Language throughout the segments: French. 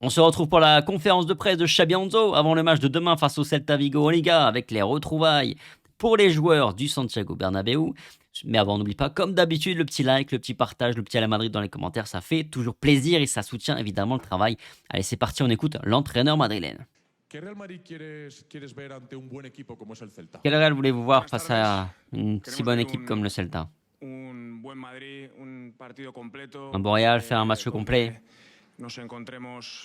On se retrouve pour la conférence de presse de Xabi Alonso avant le match de demain face au Celta Vigo en Liga avec les retrouvailles pour les joueurs du Santiago Bernabéu. Mais avant, n'oublie pas, comme d'habitude, le petit like, le petit partage, le petit à la Madrid dans les commentaires, ça fait toujours plaisir et ça soutient évidemment le travail. Allez, c'est parti, on écoute l'entraîneur madrilène. ¿Qué Real Madrid quieres ver ante un buen equipo como es el Celta? Quel Real voulez-vous voir face à une si bonne équipe comme le Celta? Un buen Madrid, un partido completo. Un bon Real, faire un match complet.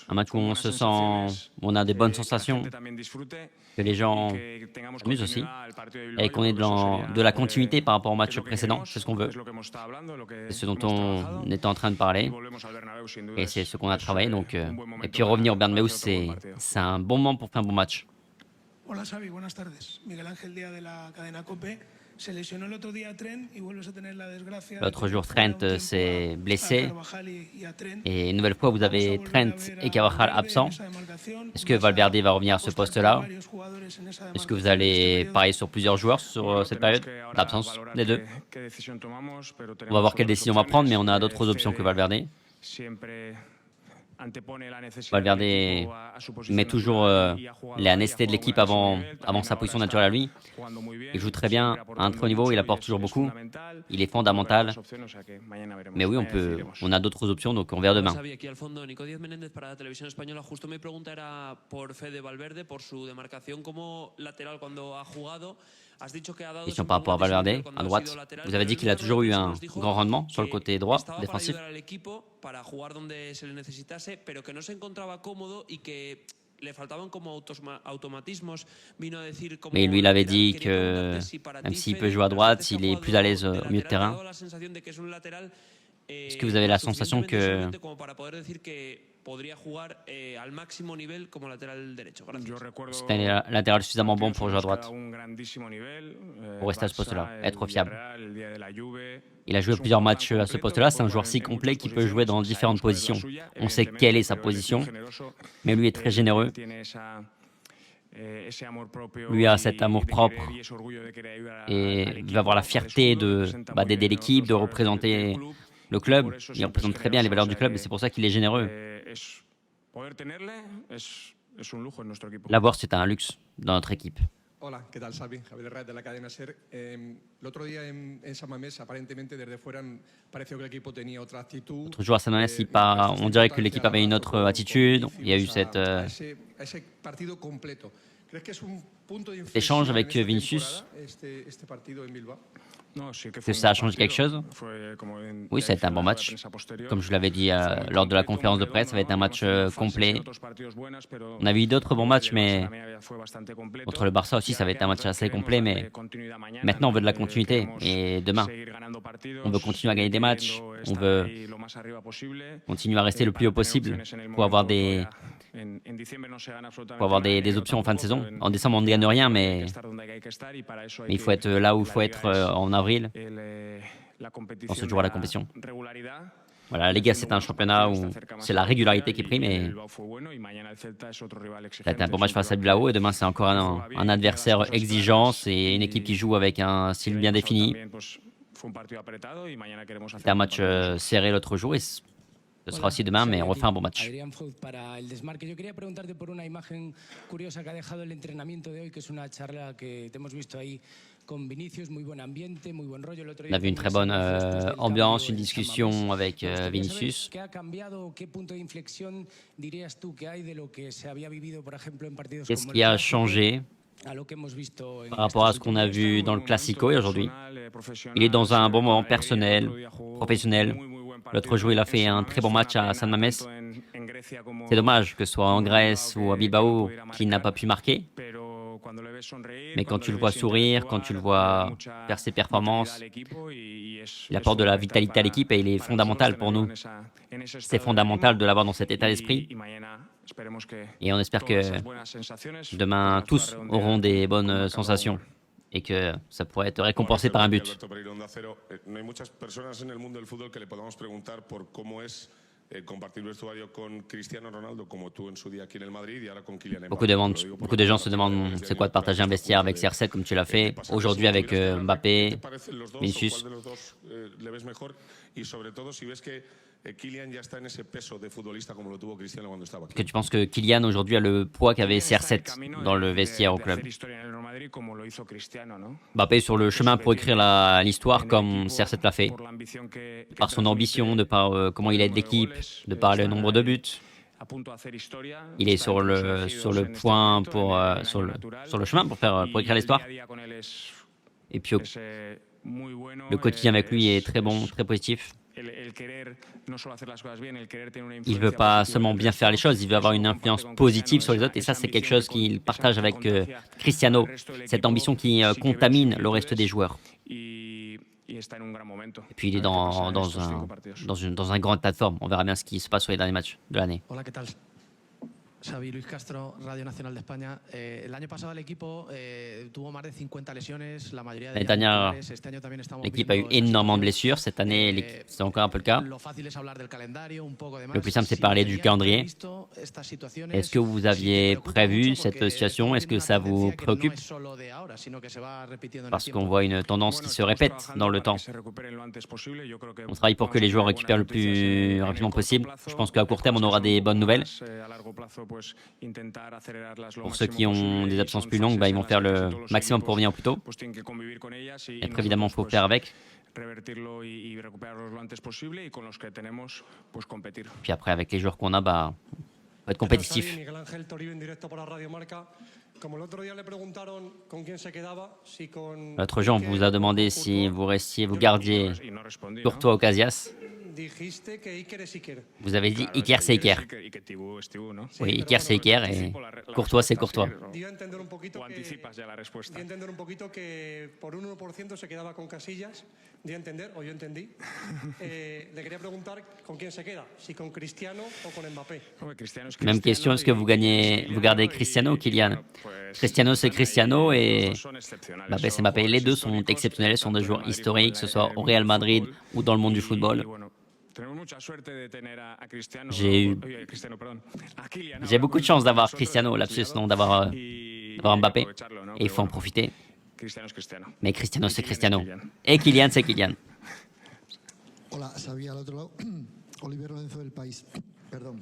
Un match où on se sent, où on a des bonnes sensations, que les gens s'amusent aussi, et qu'on est dans de la continuité par rapport au match précédent. C'est ce qu'on veut. C'est ce dont on est en train de parler, et c'est ce qu'on a travaillé. Donc, et puis revenir au Bernabéu, c'est un bon moment pour faire un bon match. Hola Xavi, buenas tardes. Miguel Ángel Díaz de la cadena COPE. Se lesionó el otro día a Trent y vuelves a tener la desgracia. L'autre jour, Trent s'est blessé. Et une nouvelle fois, vous avez Trent et Carvajal absents. Est-ce que Valverde va revenir à ce poste-là? Est-ce que vous allez parier sur plusieurs joueurs sur cette période d'absence des deux? On va voir quelle décision on va prendre, mais on a d'autres options que Valverde. Valverde met toujours la nécessité de l'équipe avant sa position naturelle à lui. Il joue très bien à un très haut niveau, il apporte toujours beaucoup. Il est fondamental. Mais oui, on a d'autres options, donc on verra demain. Question par rapport à Valverde, à droite. Vous avez dit qu'il a toujours eu un grand rendement sur le côté droit, défensif. Mais lui, il avait dit que même s'il peut jouer à droite, il est plus à l'aise au milieu de terrain. Est-ce que vous avez la sensation que c'est un latéral suffisamment bon pour jouer à droite, pour rester à ce poste-là, être fiable? Il a joué plusieurs matchs à ce poste-là, c'est un joueur si complet qui peut jouer dans différentes positions. On sait quelle est sa position, mais lui est très généreux. Lui a cet amour-propre et il va avoir la fierté d'aider l'équipe, de représenter le club. Il représente très bien les valeurs du club et c'est pour ça qu'il est généreux. L'avoir, c'est un luxe dans notre équipe. Hola, ¿qué tal, Xavi? Javier Herrera de la cadena SER. El otro día en San Mamés, aparentemente desde fuera pareció que el equipo tenía otra actitud. L'autre jour à San Mamés, on dirait que l'équipe avait une autre attitude. Il y a eu cet échange avec Vinicius. Que ça a changé quelque chose? Oui, ça a été un bon match. Comme je l'avais dit lors de la conférence de presse, ça va être un match complet. On a vu d'autres bons matchs, mais contre le Barça aussi, ça va être un match assez complet. Mais maintenant, on veut de la continuité. Et demain, on veut continuer à gagner des matchs. On veut continuer à rester le plus haut possible pour avoir des options en fin de saison. En décembre, on ne gagne rien, mais il faut être là où il faut être en avril. On se jouera la compétition. Voilà, la Liga, c'est un championnat où c'est la régularité qui prime. Et ça a été un bon match face à Bilbao. Et demain, c'est encore un adversaire exigeant. C'est une équipe qui joue avec un style bien défini. C'était un match serré l'autre jour. Et ce sera aussi demain, mais on refait un bon match. On a vu une très bonne ambiance, une discussion avec Vinicius. Qu'est-ce qui a changé par rapport à ce qu'on a vu dans le Classico et aujourd'hui? Il est dans un bon moment personnel, professionnel. L'autre jour, il a fait un très bon match à San Mamés. C'est dommage que ce soit en Grèce ou à Bilbao qu'il n'a pas pu marquer. Mais quand tu le vois sourire, quand tu le vois faire ses performances, il apporte de la vitalité à l'équipe et il est fondamental pour nous. C'est fondamental de l'avoir dans cet état d'esprit. Et on espère que demain, tous auront des bonnes sensations et que ça pourrait être récompensé par un but. Beaucoup de gens se demandent c'est quoi de partager un vestiaire avec CR7 comme tu l'as fait aujourd'hui avec Mbappé, Vinicius. Kylian ya está en ese peso de futbolista como lo tuvo Cristiano cuando estaba Est-ce aquí. que tu penses que Kylian aujourd'hui a le poids qu'avait CR7 dans le vestiaire au club? Mbappé est sur le chemin pour écrire l'histoire comme CR7 l'a fait, par son ambition, de par comment il aide l'équipe, de par le nombre de buts. Il est sur le point pour sur le chemin pour écrire l'histoire. Et puis le quotidien avec lui est très bon, très positif. Il veut pas seulement bien faire les choses, il veut avoir une influence positive sur les autres. Et ça, c'est quelque chose qu'il partage avec Cristiano, cette ambition qui contamine le reste des joueurs. Et puis il est dans un grand état de forme. On verra bien ce qui se passe sur les derniers matchs de l'année. Hola, ¿qué tal? Xavi Luis Castro, Radio Nacional de España. El año pasado el equipo tuvo más de 50 lesiones, la mayoría de L'année dernière, este año también estamos l'équipe a eu viendo énormément de esas blessures. Cette année, c'est encore un peu le cas. Lo fácil es hablar del calendario, un poco de más. Le plus simple, c'est Si parler du teníais calendrier. previsto estas situaciones, Est-ce que vous si te aviez preocupa prévu mucho cette porque situation? Est-ce que estamos ça viendo una vous tendencia que préoccupe? no es solo de ahora, sino que se va repitiendo en el Parce tiempo. qu'on voit une tendance qui se répète dans le temps. On travaille pour que les joueurs récupèrent le plus rapidement possible. Je pense qu'à court terme, on aura des bonnes nouvelles. Pour ceux qui ont des absences plus longues, ils vont faire le maximum pour venir au plus tôt. Et après, évidemment, il faut faire avec. Puis après, avec les joueurs qu'on a, faut être compétitif. Miguel Ángel Toribio en directo para Radio Marca. Como el otro día le preguntaron con quién se quedaba, si con L'autre jour, on vous a demandé si vous gardiez Courtois ou Casillas. dijiste que Iker es Iker. Vous avez dit Iker, c'est Iker. Oui, Iker, c'est Iker et Courtois, c'est Courtois. Dio a entender un poquito que por un 1% se quedaba con Casillas. Dio a entender, o yo entendí. Le quería preguntar con quién se queda, si con Cristiano o con Mbappé. Même question, est-ce que vous gardez Cristiano ou Kylian? Cristiano, c'est Cristiano et Mbappé, c'est Mbappé. Les deux sont exceptionnels, sont des joueurs historiques, que ce soit au Real Madrid ou dans le monde du football. J'ai beaucoup de chance d'avoir Cristiano, lapsus, non, d'avoir Mbappé. Et il faut en profiter. Mais Cristiano, c'est Cristiano. Et Kylian, c'est Kylian. Hola, Xavi, al otro lado. Oliver Lorenzo del País. Perdón.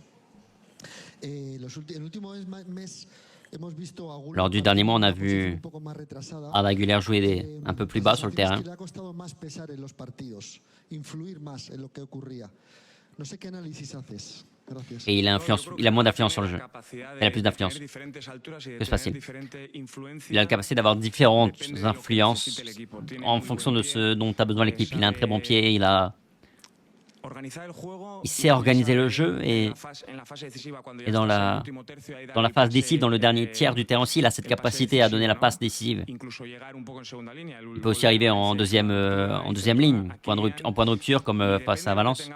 El último mes hemos visto a Lors du dernier mois, on a vu Arda Güler jouer un peu plus bas sur le terrain. Le ha costado más pesar en los partidos, influir más en lo que ocurría. No sé qué análisis haces. Gracias. Et il a moins d'influence sur le jeu. Il a plus d'influence. Que se passe-t-il? Il a la capacité d'avoir différentes influences en fonction de ce dont a besoin l'équipe. Il a un très bon pied, il sait organiser le jeu et dans la phase décisive, dans le dernier tiers du terrain aussi, il a cette capacité à donner la passe décisive. Il peut aussi arriver en deuxième ligne, en point de rupture comme face à Valence.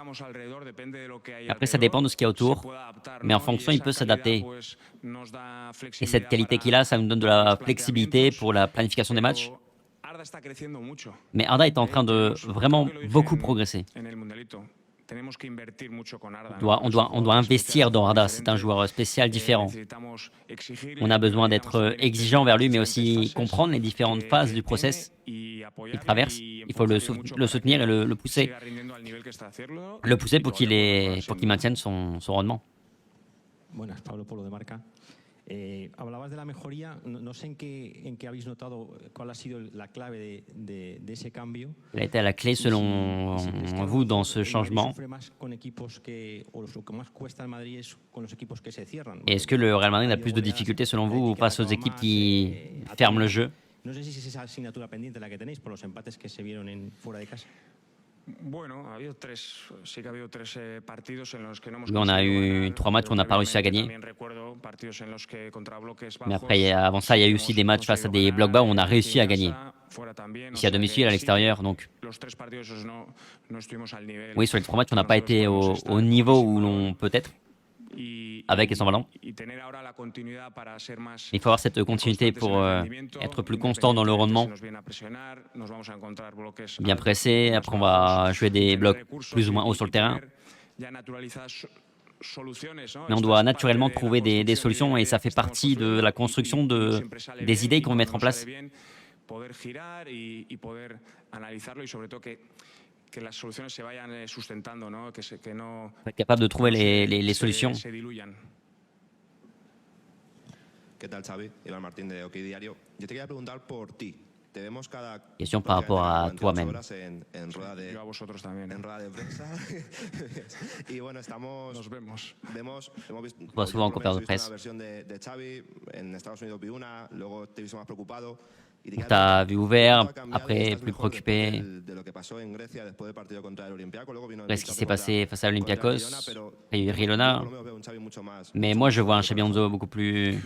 Après, ça dépend de ce qu'il y a autour, mais en fonction, il peut s'adapter. Et cette qualité qu'il a, ça nous donne de la flexibilité pour la planification des matchs. Mais Arda est en train de vraiment beaucoup progresser. On doit investir dans Arda, c'est un joueur spécial différent. On a besoin d'être exigeant vers lui, mais aussi comprendre les différentes phases du process qu'il traverse. Il faut le soutenir et le pousser. Le pousser pour qu'il maintienne son rendement. Buenas, Pablo Polo de Marca. Hablabas de la mejoría, no sé en qué habéis notado cuál ha sido la clave de ese cambio. Quelle a été la clé selon vous dans ce changement? Et est-ce que le Real Madrid a plus de difficultés selon vous face aux équipes qui ferment le jeu? No sé si es esa asignatura pendiente la que tenéis por los empates que se vieron fuera de casa. On a eu 3 matchs qu'on n'a pas réussi à gagner. Mais après, avant ça, il y a eu aussi des matchs face à des blocs bas où on a réussi à gagner. Ici à domicile, à l'extérieur. Donc, oui, sur les 3 matchs, on n'a pas été au niveau où l'on peut être, avec et sans ballon. Il faut avoir cette continuité pour être plus constant dans le rendement. Bien pressé, après on va jouer des blocs plus ou moins hauts sur le terrain. Mais on doit naturellement trouver des solutions et ça fait partie de la construction des idées qu'on va mettre en place. que las soluciones se vayan sustentando, ¿no? Que no Être capable de trouver les solutions. se diluyan. ¿Qué tal, Xavi? Iván Martín de OK Diario. Yo te quería preguntar por ti. Te vemos cada Question par rapport à toi-même. horas en rueda de Yo a vosotros también. en rueda de prensa. Y bueno, Nos vemos. hemos visto Pues souvent en por lo menos conférence de he visto presse. una versión de Xavi, en Estados Unidos vi una, luego te he visto más preocupado. Y te On quería t'a preguntar, vu ¿cómo ouvert, ha cambiado y après estás plus mejor préoccupé de lo que pasó en Grecia después del partido contra el Olympiacos? Luego vino el après ce qui fichaje s'est passé face à contra el l'Olympiakos. Girona, pero Après, il y a eu yo Girona. por lo menos veo un Xavi mucho más Mais moi, je vois un Xabi Alonso beaucoup plus...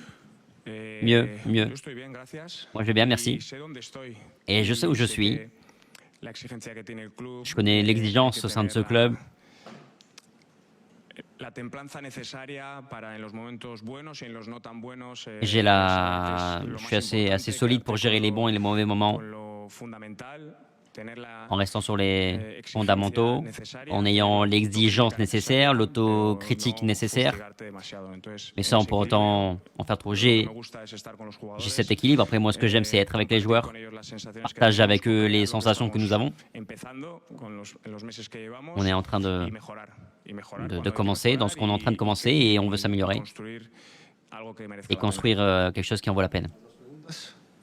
Mieux. Yo estoy bien, gracias. Moi, je vais bien, merci. Y sé dónde estoy. Et je sais où je Y sé suis. que la exigencia que tiene el club, Je connais l'exigence au sein de ce club. La templanza necesaria para en los momentos buenos y en los no tan buenos. J'ai je suis assez solide pour gérer les bons et les mauvais moments, Con lo fundamental, tener la en restant sur les fondamentaux, en ayant l'exigence nécessaire, l'autocritique nécessaire, mais sans pour autant en faire trop. J'ai cet équilibre. Après, moi, ce que j'aime, c'est être avec les joueurs, partager avec eux les sensations que nous avons. On est en train de commencer dans ce qu'on est en train de commencer et on veut s'améliorer et construire quelque chose qui en vaut la peine.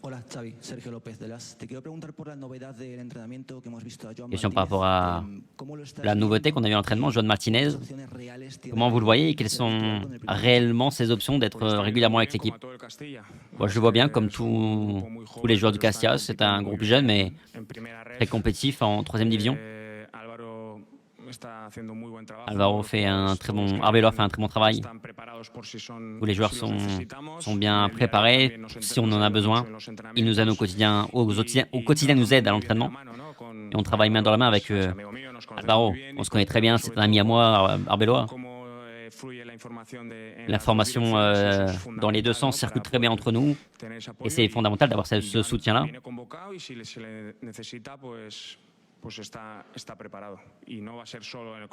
Hola, Xavi, Sergio López de Las. Te quiero preguntar por la novedad del entrenamiento que hemos visto a Joan Question par Martínez. rapport à la nouveauté qu'on a vu à l'entraînement, Joan Martinez. Comment vous le voyez et quelles sont réellement ses options d'être régulièrement avec l'équipe? Moi, je le vois bien comme tous les joueurs du Castilla. C'est un groupe jeune mais très compétitif en 3e division. Álvaro fait un très bon, Arbeloa fait un très bon travail. Tous les joueurs sont bien préparés. Si on en a besoin, ils nous aident au quotidien, nous aident à l'entraînement. Et on travaille main dans la main avec Álvaro. On se connaît très bien, c'est un ami à moi, Arbeloa. L'information dans les deux sens circule très bien entre nous. Et c'est fondamental d'avoir ce soutien-là.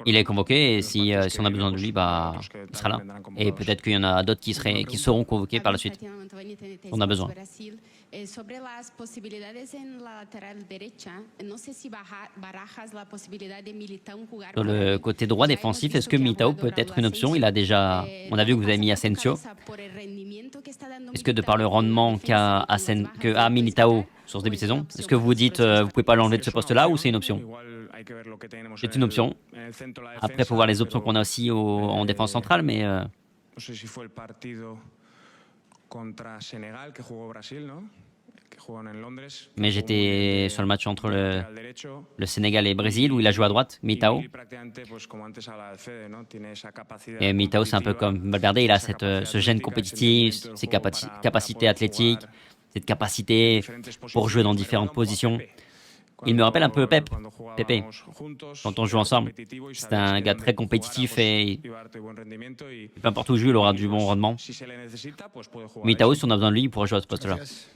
Il est convoqué et si on a besoin de lui, bah, il sera là. Et peut-être qu'il y en a d'autres qui seront convoqués par la suite. On a besoin. Sobre las posibilidades en la lateral derecha, no sé si barajas la posibilidad de Militão jugar. Sur le côté droit défensif, est-ce que Militão peut être une option? On a vu que vous avez mis Asensio. Est-ce que de par le rendement qu'a Militão sur ce début de saison, est-ce que vous vous dites vous pouvez pas l'enlever de ce poste-là ou c'est une option? C'est une option. Après, il faut voir les options qu'on a aussi en défense centrale, mais mais j'étais sur le match entre le Sénégal et le Brésil où il a joué à droite, Militão. Et Militão, c'est un peu comme Valverde, il a ce gène compétitif, ses capacités athlétiques, cette capacité pour jouer dans différentes positions. Il me rappelle un peu Pepe, quand on joue ensemble. C'est un gars très compétitif et peu importe où il joue, il aura du bon rendement. Militão, si on a besoin de lui, il pourra jouer à ce poste-là.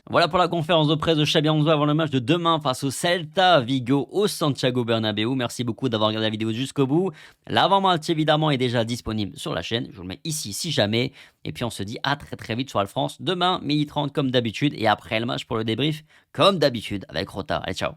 Voilà pour la conférence de presse de Xabi Alonso avant le match de demain face au Celta Vigo au Santiago Bernabéu. Merci beaucoup d'avoir regardé la vidéo jusqu'au bout. L'avant-match évidemment est déjà disponible sur la chaîne. Je vous le mets ici si jamais. Et puis on se dit à très vite sur Al France demain 12h30 comme d'habitude et après le match pour le débrief comme d'habitude avec Rota. Allez, ciao.